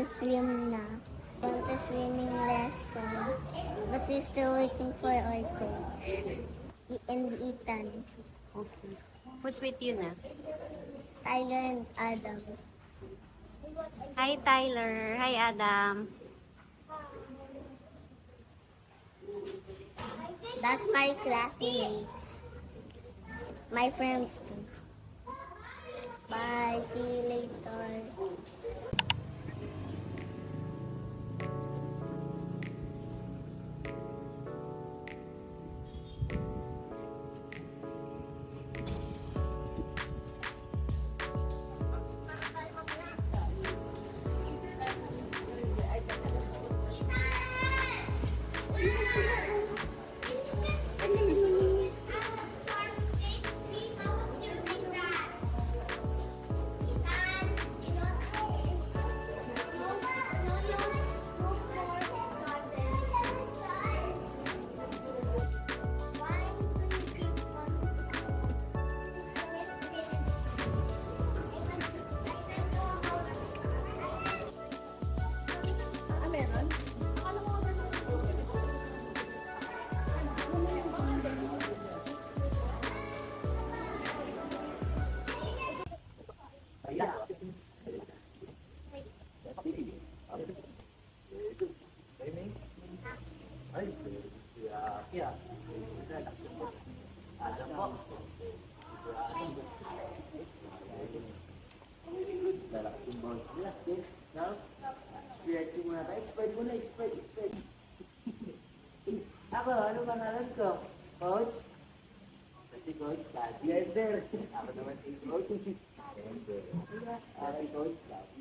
swim na. Want a swimming lesson. But we're still waiting for our coach. And Ethan. Okay. Who's with you na? Tyler and Adam. Hi, Tyler. Hi, Adam. That's my classmates. My friends too. Bye. See you later. Ako, ano pangalan ko? Coach? Si Coach Daddy. Yes, sir. Ako naman si Coach. Si Coach Daddy.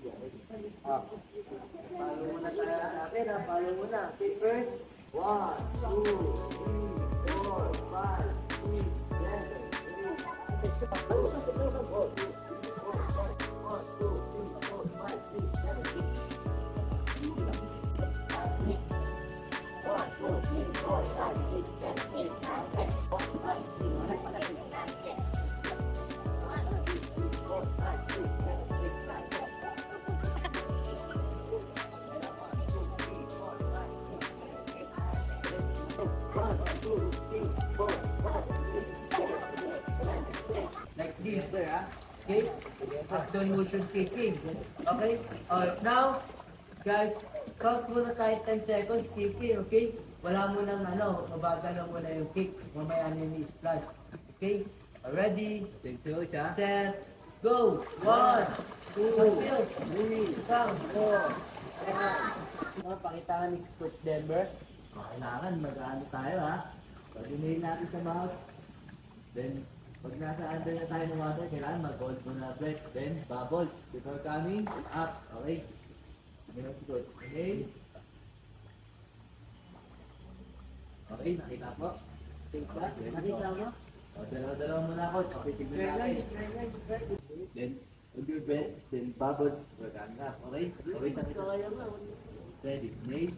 Follow muna tayo sa akin, ha? Follow muna. Okay, first. 1, 2, 3, 4, 5, 6, 7, 8. Like this, sir, ha? Okay? After motion kicking. Okay? Now, guys, count muna tayo 10 seconds kicking, okay? Wala mo nang mabagal na muna yung kick. Mamaya na yung splash. Okay? Ready? Set, go! 1, 2, 3, 4. Pakitaan ni Coach Denver. Kailangan mag-ano tayo, ha? Pag-inayin natin sa mouth. Then, pag nasa under na tayo ng water, kailangan mag-hold muna breath. Then, bubble. Before coming, up. Okay? Ganun si Coach. Okay? Okay, nakita po. Nakita mo? Dalawa-dalawa muna, Coach. Okay, tignan natin. Then, hold your breath. Then, bubble. Before coming up. Okay? Okay, nakita. Ready? Made?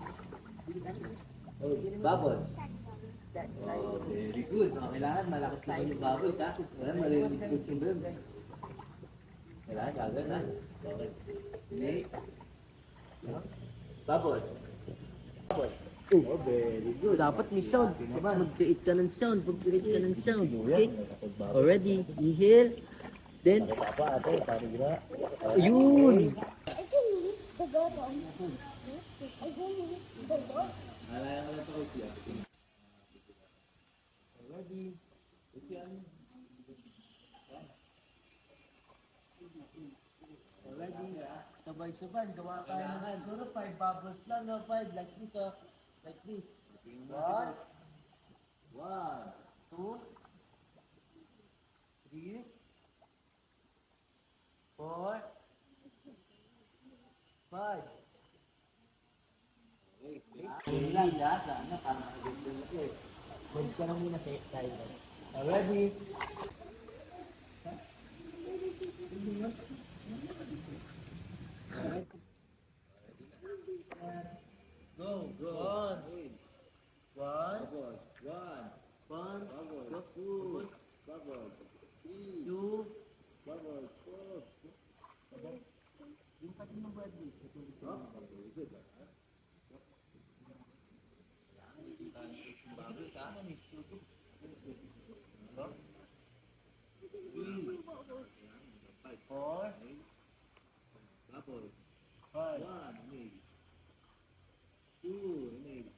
Oh, bubble. Oh, very good. Kailangan malakas lang yung bubble. Kailangan maliligot yung doon. Kailangan gagawin na. Okay. Made? Bubble. Bubble. Oh, very good. Dapat may sound. Mag-create ka ng sound. Mag-create ka ng sound. Okay? Already. Inhale. Then, ayun! Alaya ka lang ito, Coach. Ready? Already. Sabay-sabay. Gawa tayo ng siguro 5 bubbles lang. 5 like this. Like this. 1, 2, 3, 4, 5. Hindi lang, sana para makaganda na ito eh. Hold ka lang muna tayo. Ready? Go. One. Bubble. One. Bubble. Two. Bubble. Three. Two. Bubble. Four. Yung pati ng bread. Huh? Bubble. 1, inhale. 2, inhale.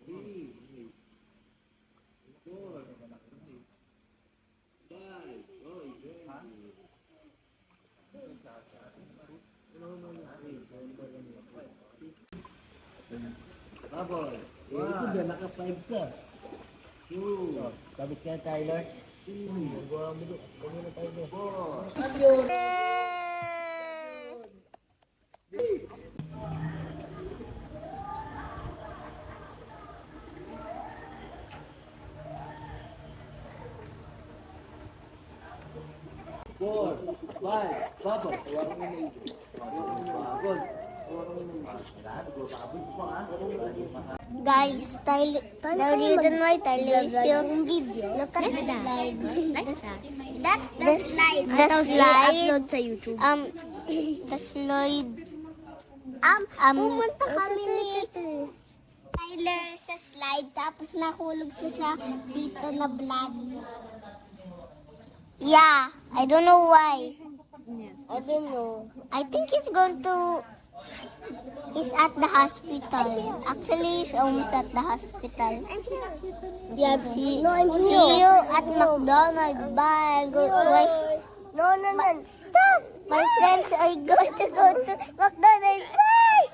3, inhale. 4, inhale. 5, oh, very good. Bubble. Ito ba, naka-5 ka. 2, Tapos ka, Tyler. Magawa mo doon. Gawin na tayo doon. 4. Four, five, bubble. Huwag mo na bagod. Guys, the reason why Tyler is yung video. Look at the slide. That's the slide. The slide. Upload sa YouTube. The slide. Pumunta kami ni Tyler sa slide, tapos nahulog siya sa dito na blood. Yeah, I don't know why. I don't know. I think he's at the hospital. Actually, he's almost at the hospital. Yeah, see you at McDonald's. Bye. No. Stop. My friends are going to go to McDonald's. Bye.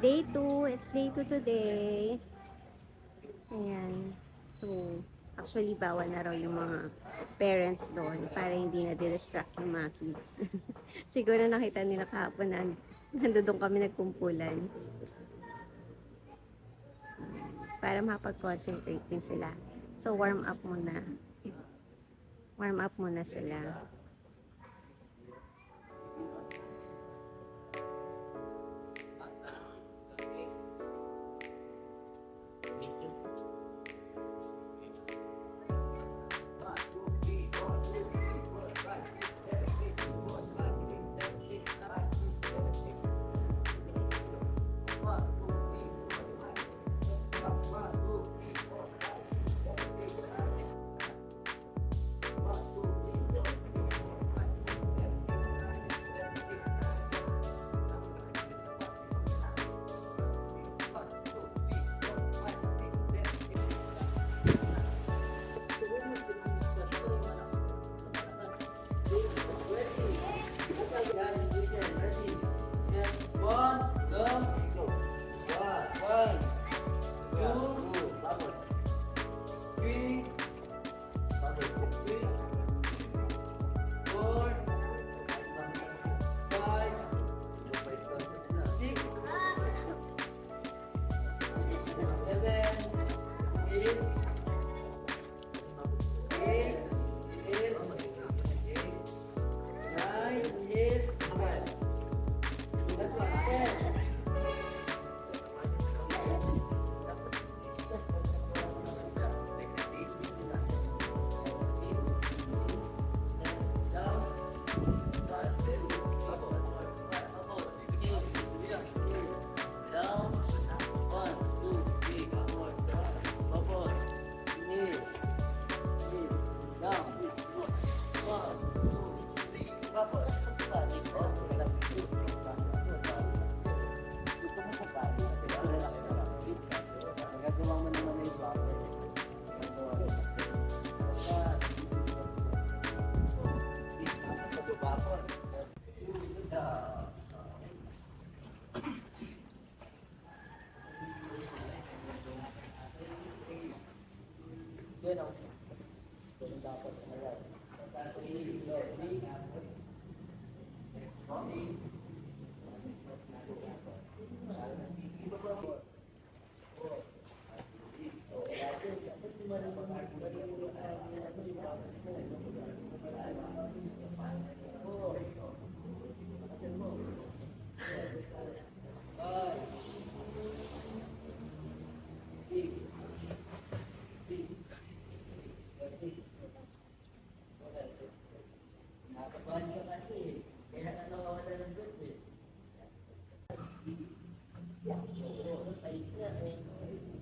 Day 2. It's day 2 today. Ayan. So, actually, bawal na raw yung mga parents doon para hindi na distract yung mga kids. Siguro nakita nila kahapon na nandoon kami nagkumpulan. Para makapag-concentrate din sila. So, warm up muna. Warm up muna sila.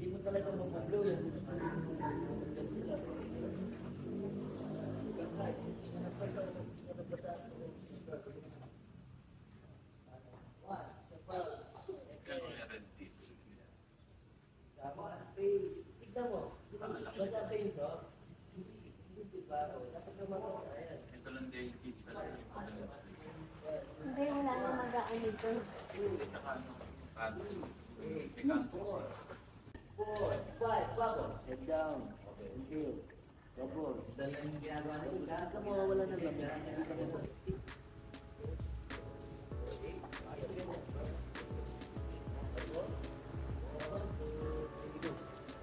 Hindi mo talaga mag-blow yan. Tignan mo. Basta kayo ito. Hindi ba? Dapat naman ako. Ayan. Ito lang din yung kids na lang yung padalas. Hindi, wala nang magaan dito. Saka ano, kanto. May kanto siya. 4, 5, bubble. Head down. Okay, inhale. Bubble. Ito lang yung ginagawa nila. Lahat ka mawawala ng lamig. Hindi ka mo.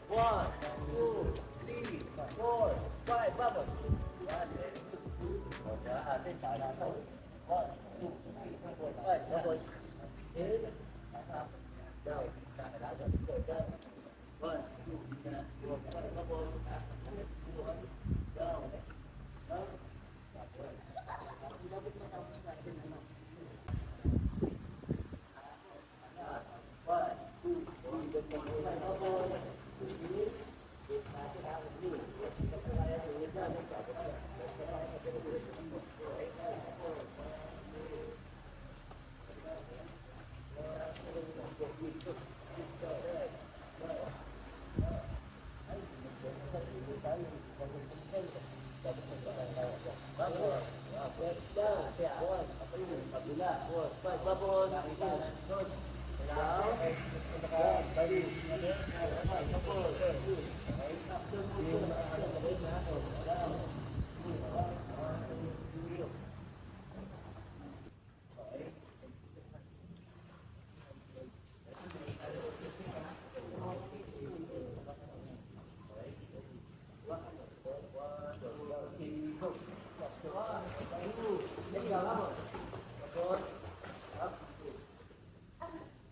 One, two, 3, 4, 5, bubble. Yan, very good. O, siya, ate, saka na ito. 1, 2, 3, 4, 5, bubble. Inhale. Down. Down. 1, 2, 3, 4, 5, bubble. Down. Down.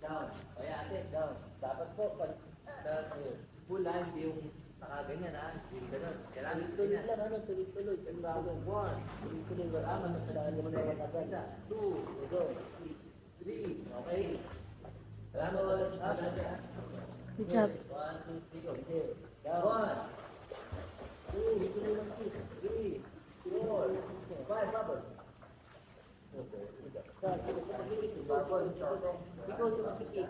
Down. O, yan, ate, down. Dapat po, pag pula, hindi yung nakaganyan, ha? Hindi ganun. Kailangan Tuloy lang, ano? Tuloy-tuloy. Yung bago, 1, Tuloy-tuloy. wala ka magsasaan mo na yung magaganda. 2, go. 3, okay? Wala mo wala sa ha? Good job. 1, 2, 3, go. Down. 1, 2, 3, 4, 5, bubble. Bubble. Sigaw sa makikik.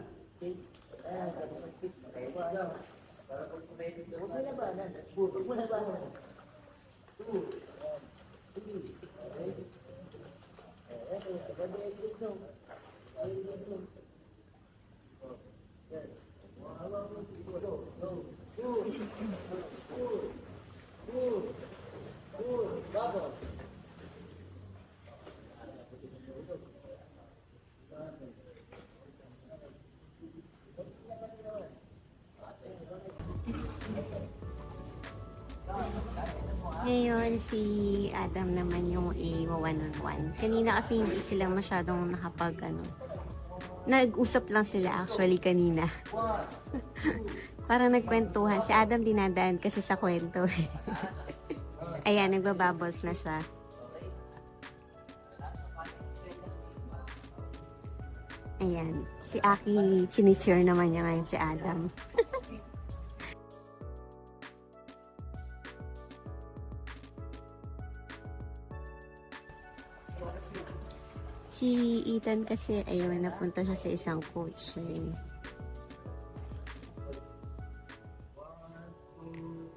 Ayan, kapag mag-spit. Okay, down. Para pag kumain Huwag mo labanan. Huwag mo labanan. 2, 3, okay? Eto, sabay exit no. Exit no. Yes. Go, go. Bubble. Ngayon, si Adam naman yung one-on-one. Kanina kasi hindi sila masyadong nag-usap lang sila actually kanina. Parang nagkwentuhan. Si Adam dinadaan kasi sa kwento. Ayan, nagbabubbles na siya. Ayan. Si Aki, chinicheer naman niya ngayon si Adam. Si Ethan kasi, ayun, napunta siya sa isang coach. Eh.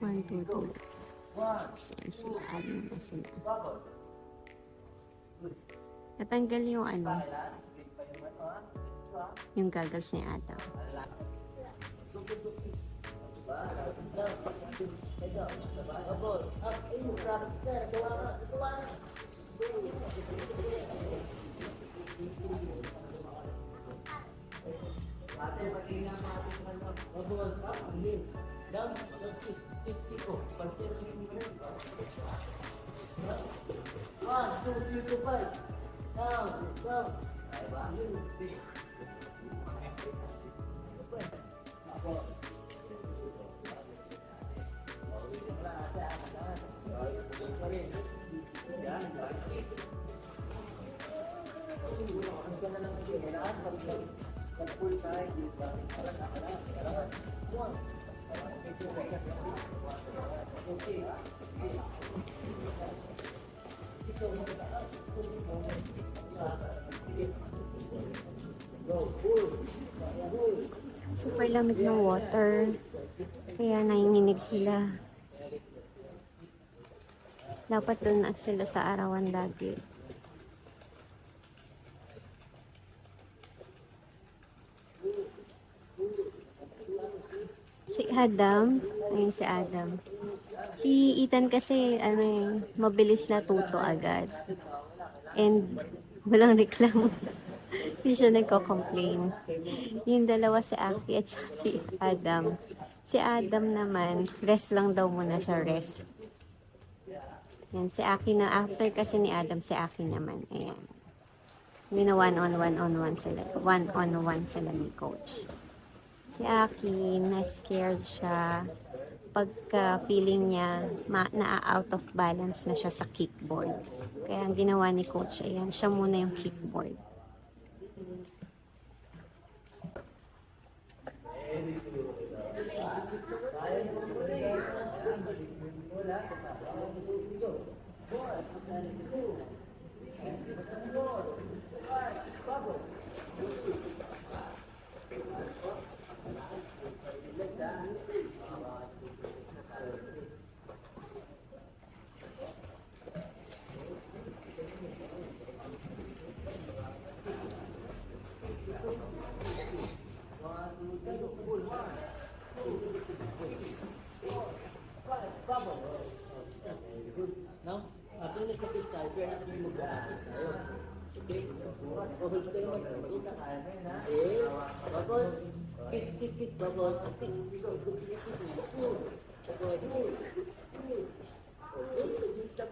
1, 2, 3. Yan sila, ano na sila. Natanggal yung yung goggles ni Adam. Down, 50 ko. 1, 2, 3, 4, 5. Down, down. Super lamig ng water. Kaya nanginginig sila. Dapat doon na sila sa arawan lagi. Si Adam, ayun si Adam. Si Ethan kasi, ano mabilis natuto agad. And walang reklamo. Hindi siya nagko-complain. Yung dalawa si Aki at saka si Adam. Si Adam naman, rest lang daw muna siya, rest. Yan, si Aki na, after kasi ni Adam, si Aki naman. Ayan. Yun na one-on-one sila. One-on-one sila ni coach. Si Aki, na-scared siya. Pagka feeling niya, na-out of balance na siya sa kickboard. Kaya ang ginawa ni coach, ayan, siya muna yung kickboard. Now, after nagkakit tayo, pero natin yung mag-practice tayo. Okay? Hold tayo mag-practice. Tapos, kit. Tapos, stop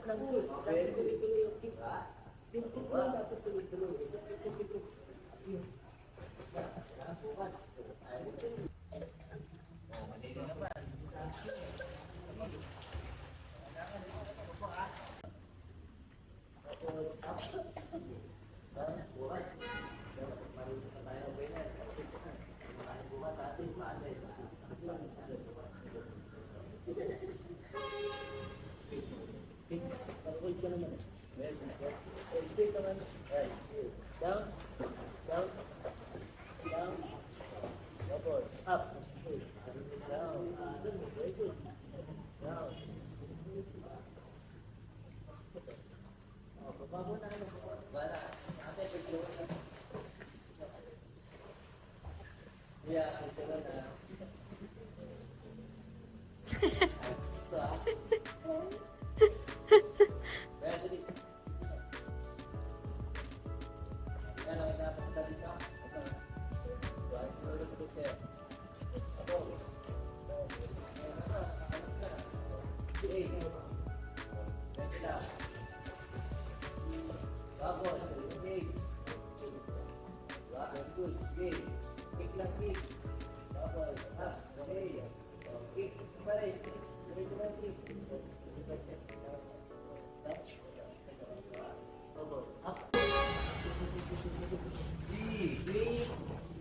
lang kit. Tapos, tuloy-tuloy yung kit. Kit mo, tapos tuloy-tuloy. Hold ka naman. Straight naman. Right. Down. Down. Down. Tapos, up. Down. Very good. Down. Baba mo na. Para. Ate, pagkaw na. Yeah, pagkaw na.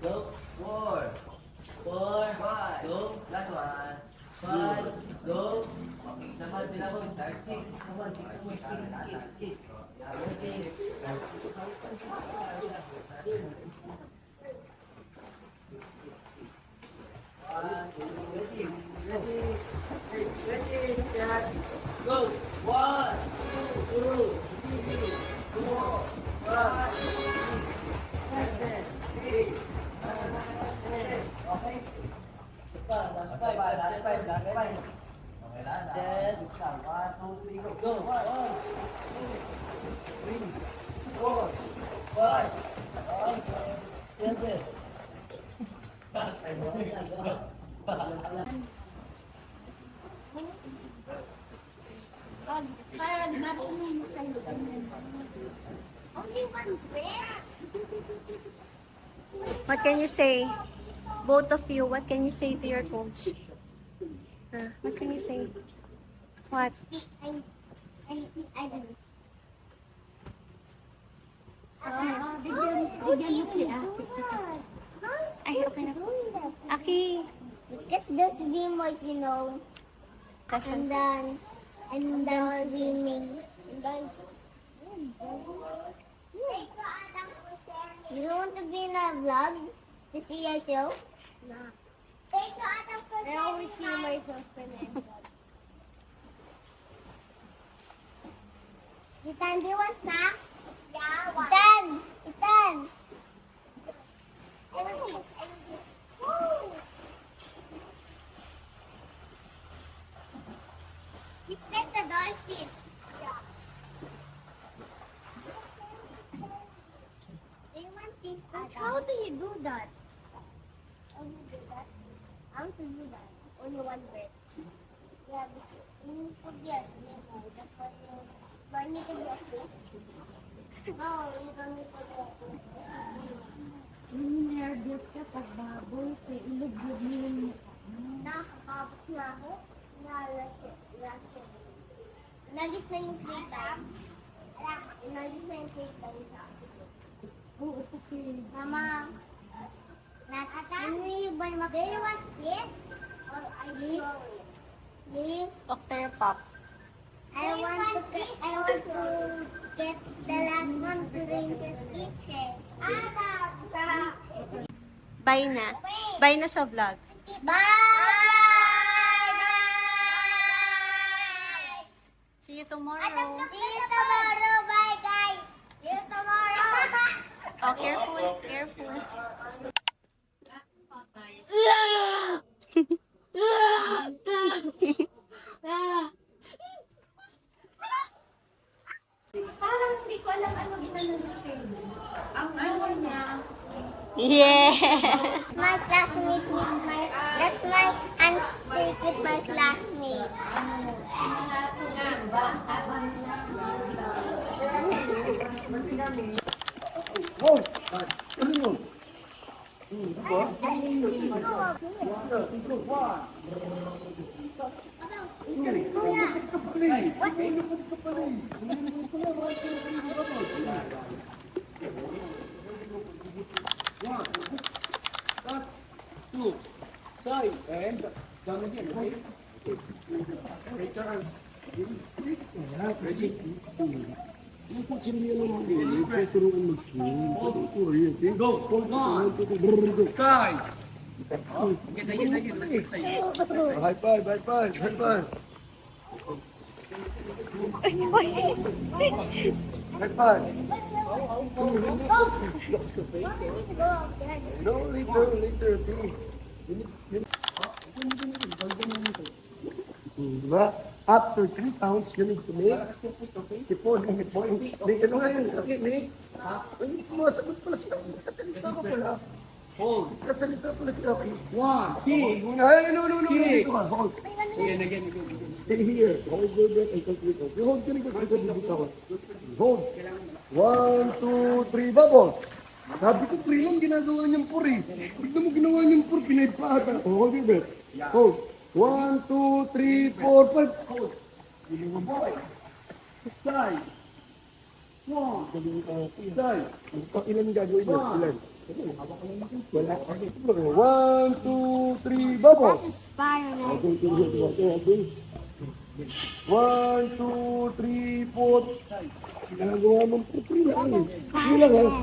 Go. 4. 5. Go. Last one. 5. Go. Okay, saman din ako. Kick. Saman din ako. Kick. Okay. Ready. Go. 1, 2, 3, 4, 5, 6, 7, 8. Okay. Last five. Okay lang. Set. 1, 2, 3, go. Go. 1, 2, 3, 4, 5, 6, 7. Para marunong mo kayo. Only one prayer. What can you say? Both of you, what can you say to your coach? What can you say? What? I don't know. Bigyan mo si Aki. Ay, okay na po. Aki! Because the swim was, and then swimming. And then, you don't want to be in a vlog to see your show? I always see myself in it. Ethan, do you want snacks? Yeah, one. Ethan! Woo! You set the dolphin. Yeah. Do you want this? How do you do that? How do you do that? How to do that? Only one breath. Yeah, because you could be asleep. That's what you... Do I need to be asleep? No, you don't need to be asleep. Nervous ka pag baboy sa ilog-ilog mo yung Nakakabot na ako. Nagis na yung playtime. Nagis na yung playtime sa akin. Oo, okay. Mama, can we buy my... Do you want this? Or I leave? Leave? Dr. Pop. I want to get the last one to Ranger's Kitchen. Bye na. Bye na sa vlog. Bye! See you tomorrow. See you tomorrow. Bye, guys. See you tomorrow. Oh, careful, careful. Parang hindi ko alam anong inanong ang ano niya. Yes! My classmate with my... That's my handshake with my classmate. Oh! Ano yun? Two, side, and down again, okay? Return. Ready? Go! One, side! High five, high five, high five! High five! No, later, please. Diba? After 3 counts, you need to make sipon. Make, ano nga yun? Okay, make. Sumasagot pala siya. Kasalita ko pala. Hold. Kasalita pala siya. Okay. One, two. Ay, no. Hold. Again. Stay here. Hold your breath and complete. Hold ka rin. Hold. 1, 2, 3, bubble. Sabi ko, 3 lang ginagawa niyang 4 eh. Tignan mo ginawa niyang 4, pinaypahan. Hold your breath. Hold. 1, 2, 3, 4, 5. Hold. Side. Side. Ilan gagawin niya? Ilan? Wala. 1, 2, 3, bubble. That is Spider-Man. Okay. 1, 2, 3, 4. Ginagawa mong 3 lang eh. 3 lang eh.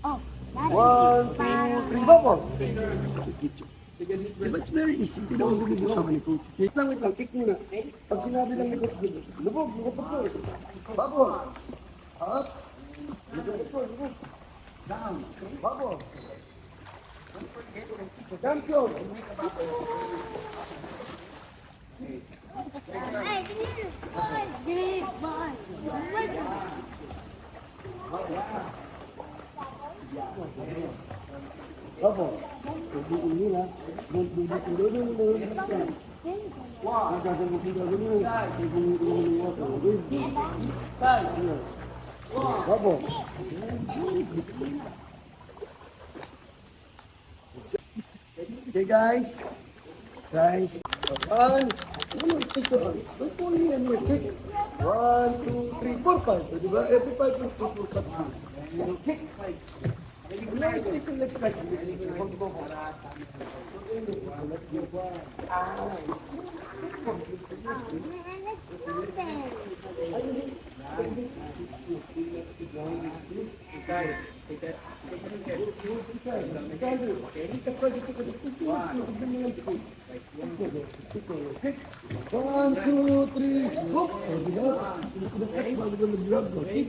Oh, that 1, 2, 3, bubble. Diba it's very easy? Hindi naman lumubog ako ni Coach. Wait lang. Kick muna. Pag sinabi lang ni Coach, lubog po. Bubble. Up. Lubog. Down. Bubble. Champion. Hey, big boy. Bubble. Ini lah. Bubble. Okay guys. One. 1, 2, 3, 4, 5. Diba? Every 5 is 2, 4, 5. Kick. Okay. 1, 2, 3, go! O, diba? Bago ko nag-vlog, okay?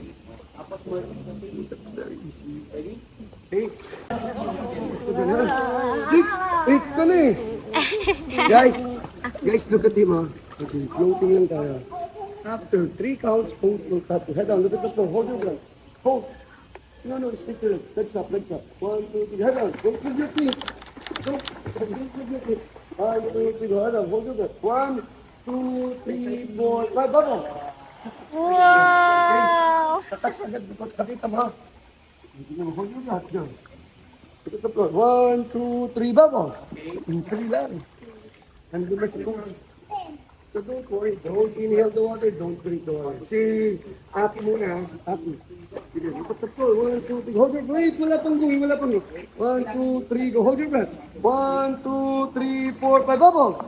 Very easy. Ready? 8. Six. 8 ka na eh. Guys, look at him ha. Okay, floating lang tayo. After 3 counts, coach will tap to head down. Look at the floor. Hold your breath. Hold. No, stick to it. Legs up. 1, 2, 3. Head down. Don't move your feet. Don't move your feet. 1, 2, 3. Go head down. Hold your breath. 1, 2, 3, 4, 5. Bubble. Wow! Tatak agad. Nakita mo ha. Hold your breath. Go. Look at the floor. 1, 2, 3. Bubble. 3 lang. Nandun na si coach. So don't worry, don't inhale the water, don't drink the water. Si Aki muna, Aki. Sige, look at the floor. 1, 2, 3, hold your breath. Wala pang go, 1, 2, 3, go. Hold your breath. 1, 2, 3, 4, 5, bubble.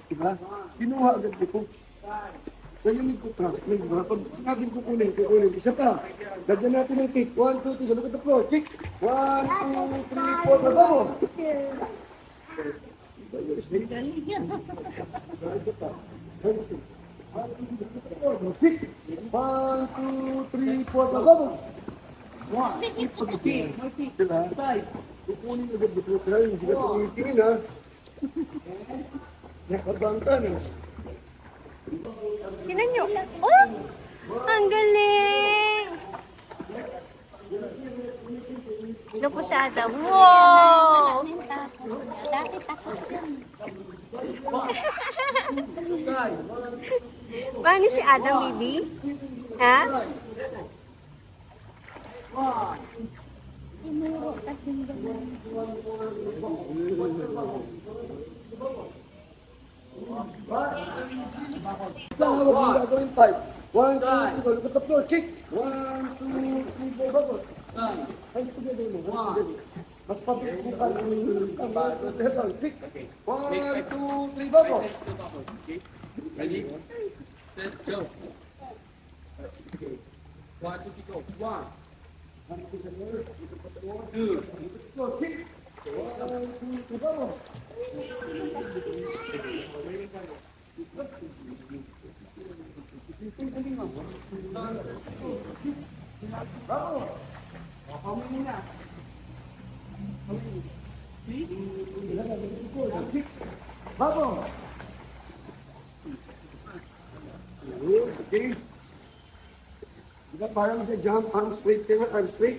Diba? Kinuha agad ni coach. So yung trust me, diba? Pag sinabing kukunin. Isa pa. Lagyan natin ng kick. 1, 2, 3, look at the floor. Kick. 1, 2, 3, 4, 5, bubble. Kick. 1, 2, 3, 4, bubble. Diba? Kukunin agad ni coach. Hindi ka tumitingin ha. Nakabangka na. Tingnan nyo. Oh! Ang galing! Ito po si Adam. Wow! Paano si Adam, baby? Ha? Hawak mo gagawin 5. 1, 2, 3, go. Look at the floor. Kick. 1, 2, 3, 4, bubble. Ay, together mo. Mas pabilis mo ka. Kick. 1, 2, 3, bubble. Ready? Set, go. Okay. 1, 2, 3, go. 1, 2, Kick. 1, 2, 3, bubble. Bubble. Okay. Diba parang sa jump, arm straight, arm straight.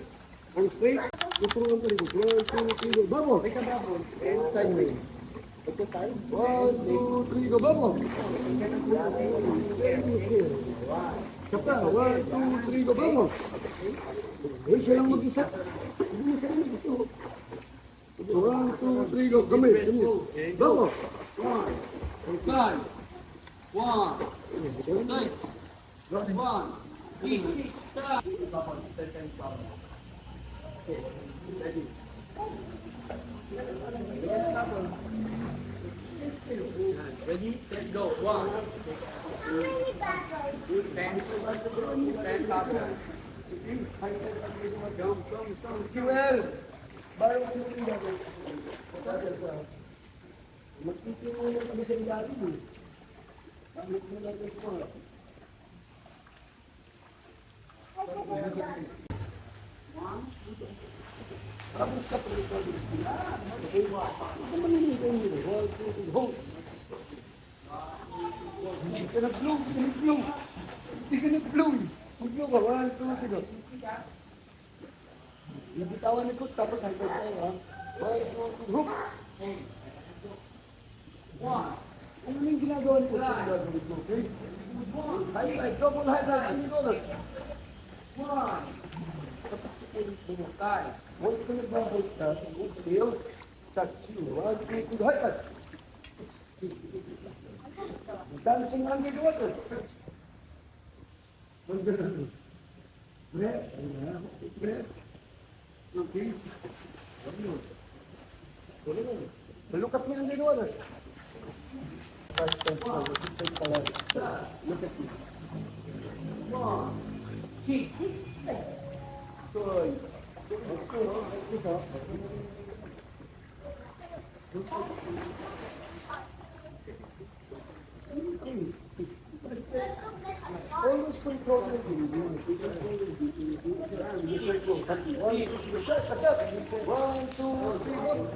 Tutulungan ko rin. 1, 2, 3, go. Bubble. Take a bubble. And sideways. 1, 2, 3, go. Bubble. Isa pa. 1, 2, 3, go. Bubble. Eh, siya lang mag-isa. Hindi mo siya lang mag-isa. 1, 2, 3, go. Gamay. Bubble. 5, 1, 6, 1, kick, start. Ready, set, go. 1, 10 bubbles. Kiwel! Baru mo yung gagawin. Magtitingin mo kami sa ilalim eh. Bakit mo lang ito? Tapos ka pa rin. Okay, ito man yung ito nyo. Hold. Hindi ka nag-blow. Hindi ka nag-blow. Mag-blow ka. 1, 2, 3, go. Nabitawan ni Coach, tapos high five tayo ha. 1, 2, 3, hook! 1. Ano yung ginagawa ni Coach sa gagawin mo, okay? High five, double high five, ano yung gagawin? 1. Tapos ulit mo mo. Once ka nag-bubble ka, feel, touch you. 1, 2, 3, high five! Dancing under the water. Breath. Breath. Okay. Look at me under the water. Look at me. 1. Kick. Good. One, two, three, go.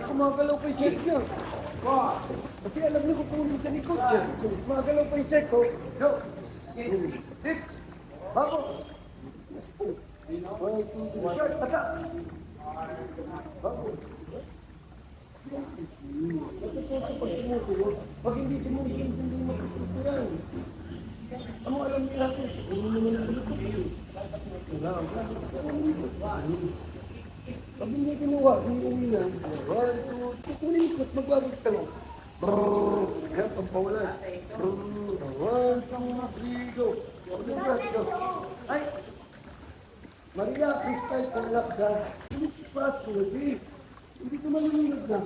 Gumagalaw pa yung shirt niya. Kasi alam niyo kung puno sa likod siya. Gumagalaw pa yung shirt ko. Go. Hit. Bago. One, two, three, shirt. Atak. Bago. Pag hindi sumusunod, hindi matuturan. Ano alam niya natin? Ano naman ang likod? Pag hindi kinuha, hindi uwi na. One, two, tukunin ko at magbabag ka lang. Brrrr, kaya pampawalan. Brrrr, one, two, three, go. Go. Ay! Maria, freestyle ka lang ka. Hindi fast ko, hindi. Hindi ko malulunod na.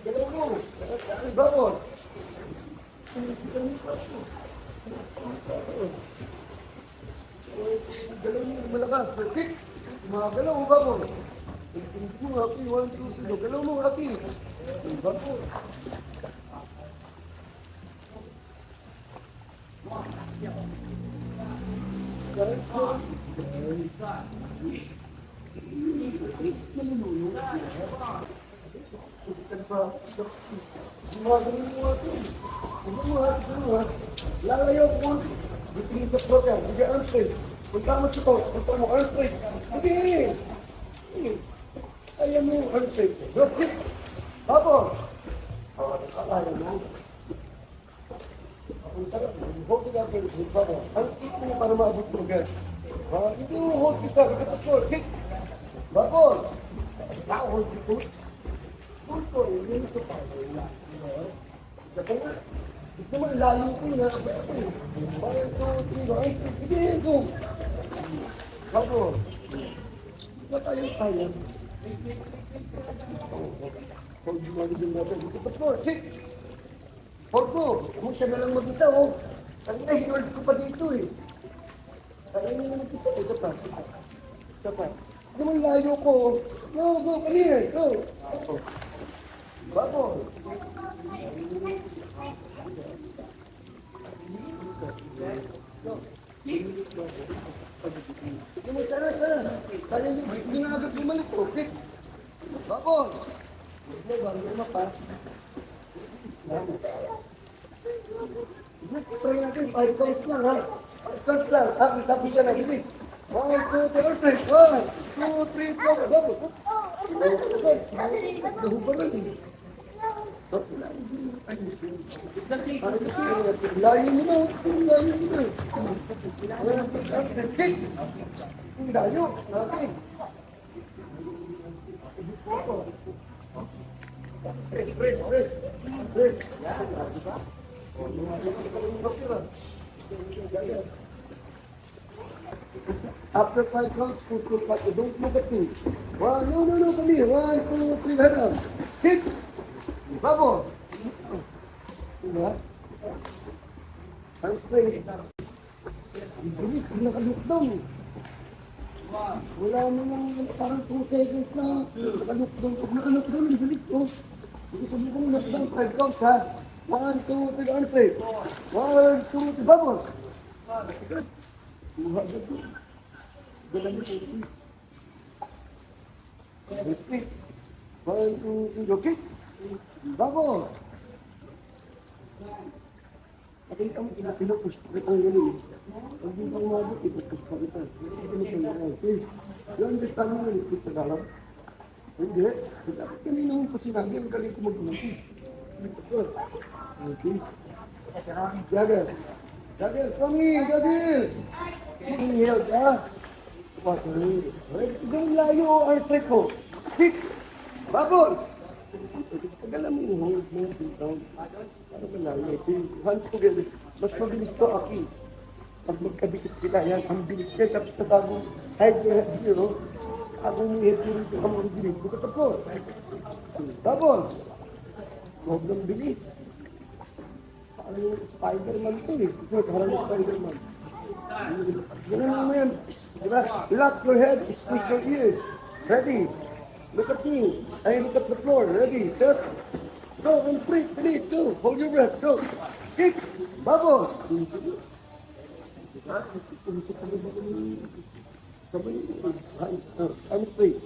Galaw mo. Ay, bakon. Galaw mo, malakas. Perfect. Galaw mo, bakon. Tingin mo, Aki. One, two, three, go. Galaw mo, Aki. Bakon. Lalayo ko. Bitingin sa program. Hindi answer. Punta mo sa to. Punta mo answer. Hindi. Ayaw mo answer. Bakit? Bago. Ayaw mo. Ang sarap. Hold it up and bago. Ang tip mo para maabot mo agad. Hindi mo hold kita. Kick. Bago. Ako hold it. Hold ko. Yun ito pa. Gusto mo ilayo ko na. Parang ito, trigo. Ay, hindi, go. Bago. Ba tayo kaya? Hold mo na din natin. Dito pa po. Kick. Hold ko. Kung siya na lang mag-isa, oh. Kanina, hinold ko pa dito, eh. Kaya nyo naman kita. Ito pa. Ito pa. Hindi mo ilayo ko. Go, go, come here. Go. Bago. Tara. Hindi na agad bumalik ko. Kick. Babon. Hindi, bago na pa. Try natin, 5 counts lang ha. 5 counts lang. Tapos siya na, bilis. 1, 2, 3, 1, 2, 3, 4, babon. Daho pa lang eh. Layo mo na. Layo mo na. Kick! Layo. Natin. Press. After 5 counts, don't look at me. No, come here. 1, 2, 3, head up. Kick! Babo! Diba? Ang straight. Bilis, naka-lockdown. Wala mo lang parang 2 seconds na naka-lockdown. Pag naka-lockdown, ang bilis ko. Hindi sabi ko lockdown, 5 counts ha. 1, 2, 3, on straight. 1, 2, 3, babo! Buha ba ito? Galang ito. Straight. 1, 2, 3, go kick! Bago! Nakita mo, pinupush pa kita yung gano'n. Pag di ka umabot, ipupush pa kita. Yan, di tayo mo, kita galang. Hindi. Dapat kanina mo pa sinabi, ang galing ko mag-uwi. Okay. Jagger, come here, Jagger! Inhale ka. Gawin layo, arthritis ko. Kick! Babon! Tagalan mo yung hold mo, down. Para ba lang, hands together. Mas mabilis to, Aki. Pag magkabikit sila, yan, ang bilis yan. Tapos sa bagong hide your head here, no? Bagong head your rito, ang mga bilis. Bukat ako. Babon! Huwag ng bilis. Parang yung Spider-Man to, eh. Parang yung Spider-Man. Ganun mo yan. Diba? Lock your head, squeeze your ears. Ready? Look at me. I look at the floor. Ready, set. Go and please, go. Hold your breath. Go. Kick. Bubble. I'm straight.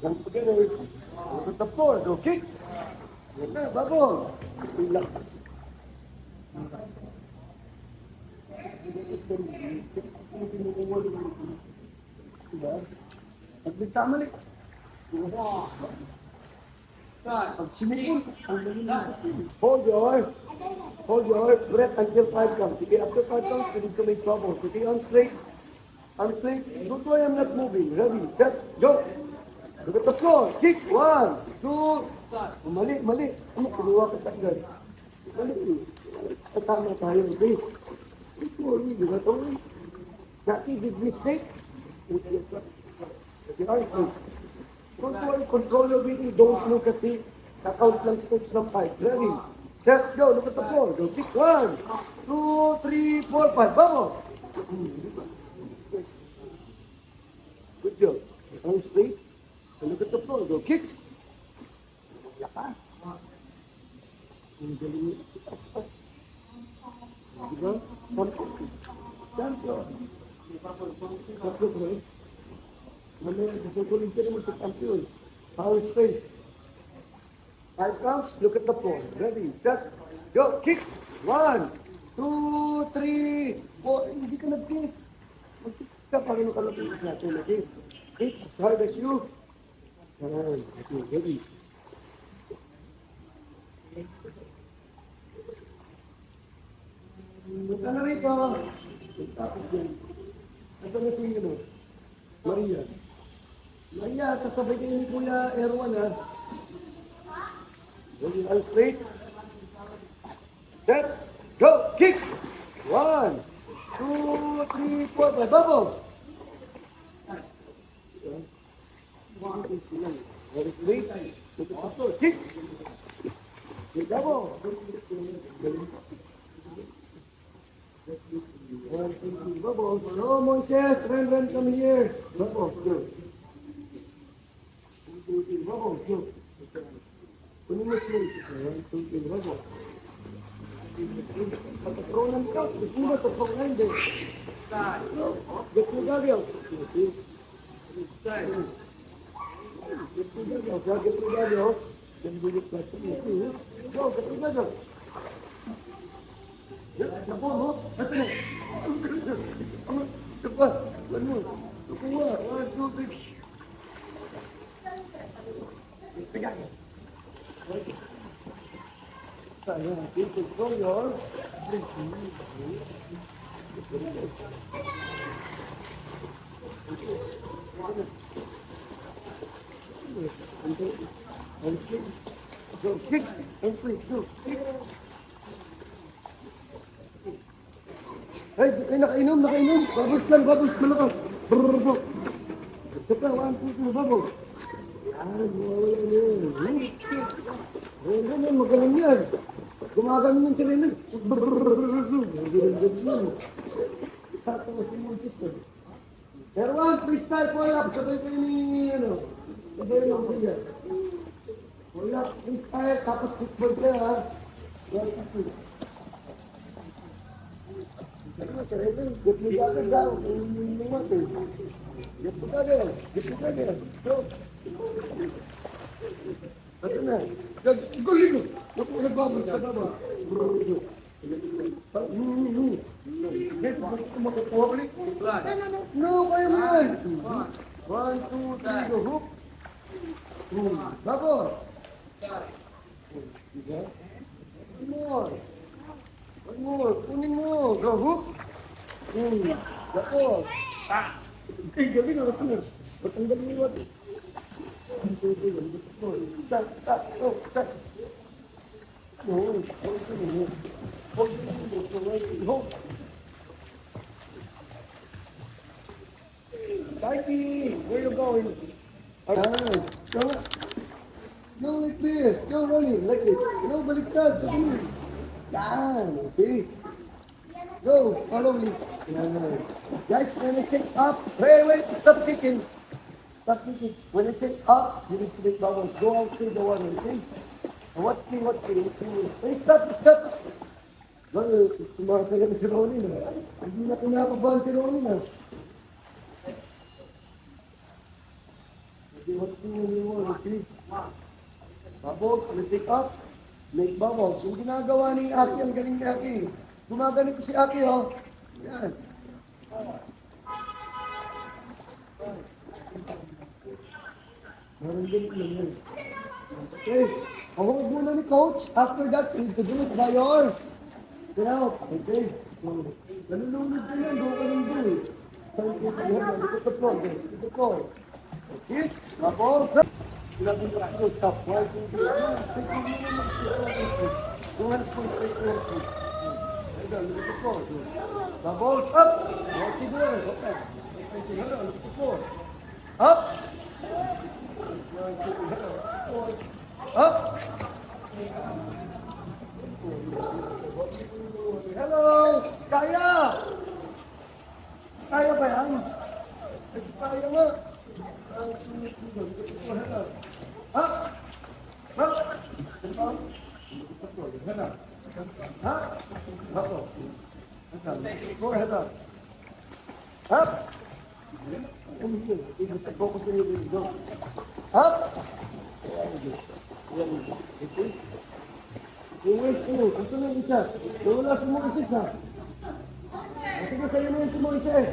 Jump together. Look at the floor. Go kick. Yan na, bubble. Relax. Diba? Pag nagkamali. Pag sinipon, ang dali na. Hold your breath until 5 counts. Okay, after 5 counts, you need to make trouble. Okay, arm straight. Arm straight. Don't worry, I'm not moving. Ready, set, go. Look at the floor. Kick. 1, 2. Mali. Ano, kinuha ka sa agad. Mali. Tama tayo. Okay. Don't worry, di ba ito? Nati, big mistake. Okay, arm straight. Don't worry, control your breathing. Don't look at the count lang steps ng 5. Ready, set, go. Look at the floor. Go kick. 1, 2, 3, 4, 5. Vamos. Good job. Arm straight. Look at the floor. Go kick. Lakas. Ang galing nito si Papa. Diba? Sampo. Sampo, bro. Mamaya, gusto ko naman sa champion. Power space. 5 counts. Look at the floor. Ready, set, go. Kick. 1, 2, 3, 4. Hindi ka nag-kick. Mag-kick ka para nakalapin sa atin. Okay? Kick as hard as you. Yan. Okay, ready. Punta na rito. Tapos yan. Ito na si Maria. Maria, kasabay kayo ni Kuya Erwan, ha? Ready, all straight. Set, go, kick. 1, 2, 3, 4, 5, bubble. Very straight. Look at the floor. Kick. Double. 1, 2, 3, bubble. No, Moises, run, come here. Bubble, go. 1, 2, 3, bubble, go. Kunin mo siya. 1, 2, 3, bubble. Pagkatraw ng count, gusto mo ito pang hindi. Get mo Gabriel. Get mo Gabriel. Then do it like that. Go, get mo Gabriel. Naku, no? Ito na. Ito pa. Ano? Nakuha. 1, 2, 3. Piga. Sayang, control your breathing. Go, kick, and please, go, kick. Ay, nakainom. Bubbles, malakas. Brrrr. Saka, 1, 2, 3, bubbles. Yan, wala yan. Ganyan, magaling yan. Gumagano ng sarili. Sato ko si Moses. Pero 1, freestyle pull up. Sabay kayo ni, sabay lang po yan. Pull up, freestyle, tapos football ka, ha? Ano, sarili. Get mo agad daw. Get mo agad. Go. Ito na. Guligo. Nagbabag ka na ba? Makukuha ko ulit. No, kaya mo yan. 1, 2, 3, go. Hook. Babo. One more. Kunin mo. Go, hook. Babo. Galing na ito na. Ba't ang galing mo ito? Mikey, where you going? No, like this. Go running like this. No, baliktad. Yan, okay. Go, follow me. Guys, when I say up, wait, stop kicking. When I say up, you need to make bubbles. Go outside the water, okay? And watch me. Hey, stop. Bakit? Sumasaya na si Ronnie na. Hindi na kinakabahan si Ronnie na. Okay, what's going on? Okay. Bubbles, let's take up. Make bubbles. Yung ginagawa ni Aki, ang galing ni Aki. Gumaganito si Aki, oh. Yan. Meron din yun. Okay. Ako muna ni Coach. After that, introduce by your. Get out. Okay. So, nalulunod ka yan. Doon ka lang doon eh. Saan ko ito yan? Dito po. Dito po. Okay. Tapos. Ilagay ko ako. Stop. Why do you do it? Kung ano po ito. Dito po. Tapos. Up. Okay doon. Okay. Dito po. Up. Up. Hello! Kaya! Kaya ba yan? Kaya nga. Ha? Ha? Ha? Ako. Go ahead up. Up! Focus on your go. Up! Gusto nyo isa. Wala si Moises ha. Sige sa'yo na yun si Moises.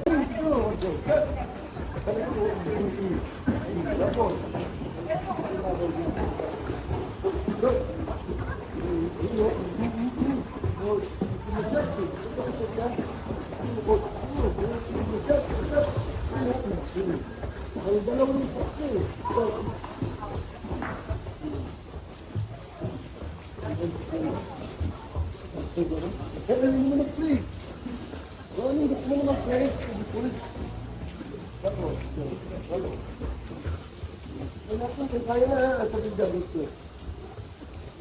Ang dalawang Hey, hindi mo mag-play. Ronnie, gusto mo mag-play. Ako. Yung natin, kaya na sa bigla gusto.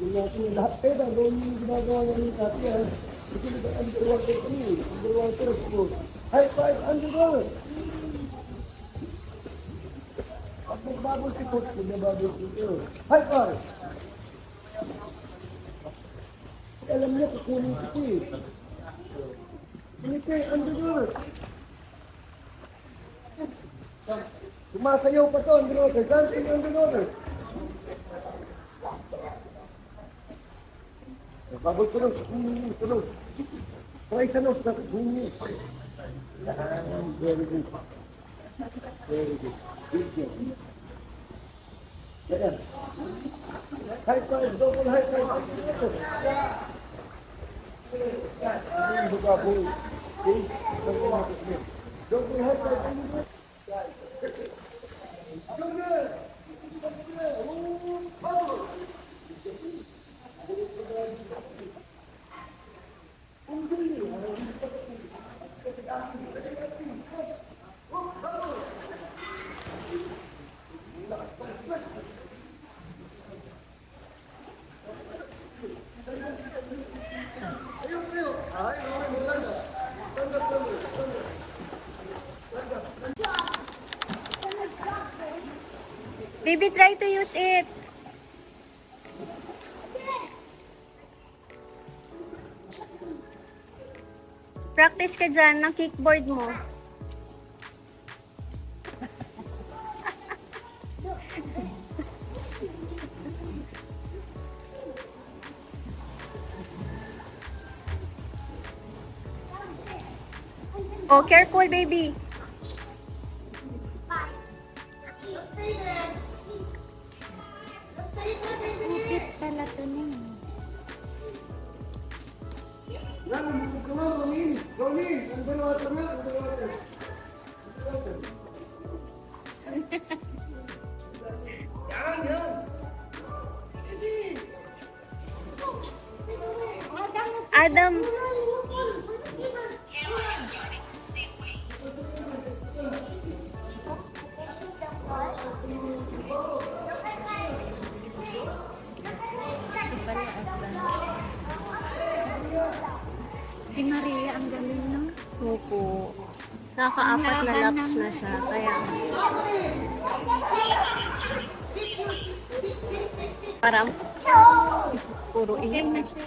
Yung natin, lahat pera, doon yung ginagawa niya ni Tati. Ito na ba, underwater kami. Underwater po. High five, underwater. At nagbabol si Coach, nagbabol si Coach. High five. Alam niya, kukunin ko eh. Hindi kayo, underwater. Sumasayaw pa to, underwater. Dancing underwater. Babol sunod. Sunod. Try sa nose. Very good. Very good. Good job. Yan. High five. Double high five. Double high five. Baby, try to use it. Practice ka dyan ng kickboard mo. Oh, careful, baby. Lupit pala to niya. Come on, Ronnie, underwater na, underwater. Yan. Adam. Si Maria, ang galing, no? Opo. Nakaka-apat na laps na siya. Kaya, parang puro ingay na siya.